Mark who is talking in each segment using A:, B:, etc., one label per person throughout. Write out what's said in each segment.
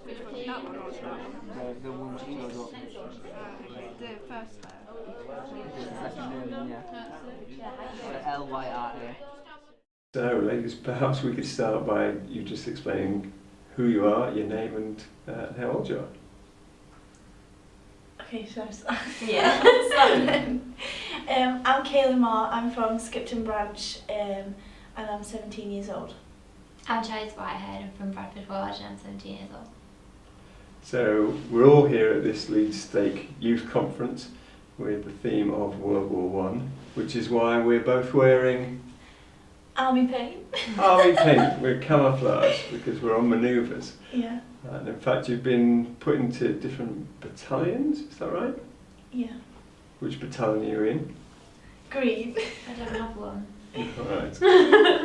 A: Which one? That one or that?
B: The one which goes up.
A: The first layer.
B: It's the second name, yeah. Lyra.
C: So, ladies, perhaps we could start by you just explaining who you are, your name, and how old you are.
D: Okay, so I'm Kayleigh. I'm from Skipton Branch, and I'm 17 years old.
E: I'm Charlie Whitehead. I'm from Bradford Forge and I'm 17 years old.
C: So we're all here at this Leeds Stake Youth Conference with the theme of World War I, which is why we're both wearing
D: Army paint.
C: army paint. We're camouflage because we're on manoeuvres.
D: Yeah.
C: And in fact, you've been put into different battalions. Is that right?
D: Yeah.
C: Which battalion are you in?
D: Green.
E: I don't have one.
C: Right.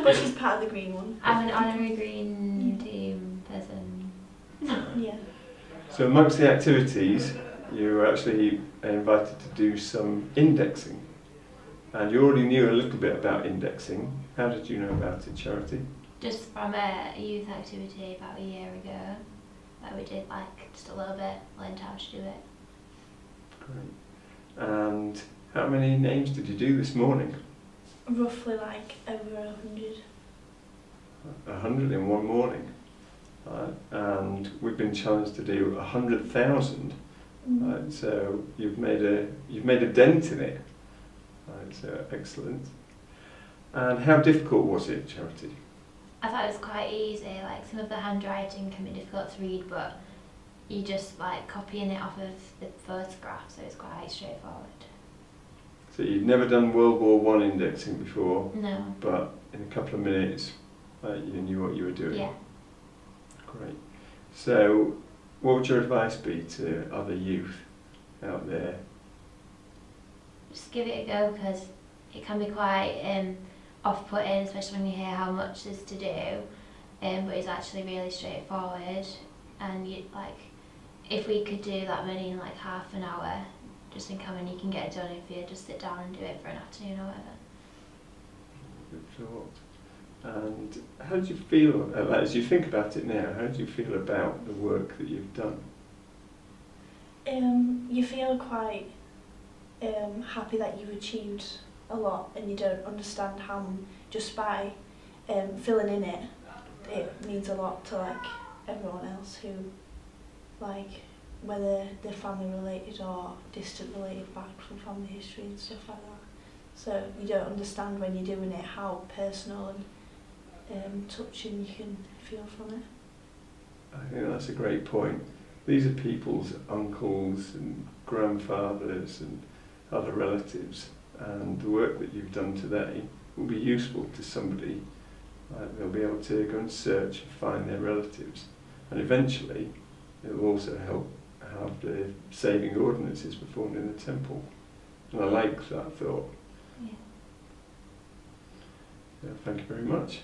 D: But she's part of the green one.
E: I'm an honorary green team person.
D: Yeah.
C: So amongst the activities, you were actually invited to do some indexing. And you already knew a little bit about indexing. How did you know about it, Charity?
E: Just from a youth activity about a year ago that we did just a little bit, learned how to do it.
C: Great. And how many names did you do this morning?
D: Roughly over 100.
C: 100 in one morning. And we've been challenged to do 100,000. So you've made a dent in it. So excellent. And how difficult was it, Charity?
E: I thought it was quite easy. Some of the handwriting can be difficult to read, but you just copying it off of the photograph, so it's quite straightforward.
C: So you'd never done World War I indexing before?
E: No.
C: But in a couple of minutes, you knew what you were doing?
E: Yeah.
C: Great. So what would your advice be to other youth out there?
E: Just give it a go, because it can be quite off-putting, especially when you hear how much there's to do, but it's actually really straightforward, and if we could do that many in half an hour, just think how many you can get done if you just sit down and do it for an afternoon or whatever.
C: Good thought. And how do you feel, as you think about it now, how do you feel about the work that you've done?
D: You feel quite happy that you've achieved a lot, and you don't understand how just by filling in it, it means a lot to everyone else who whether they're family related or distant related back from family history and stuff like that. So you don't understand when you're doing it how personal and touching you can feel from it.
C: I think that's a great point. These are people's uncles and grandfathers and other relatives, and the work that you've done today will be useful to somebody. They'll be able to go and search and find their relatives, and eventually it will also help have the saving ordinances performed in the temple. And I like that thought.
E: Yeah.
C: Yeah, thank you very much.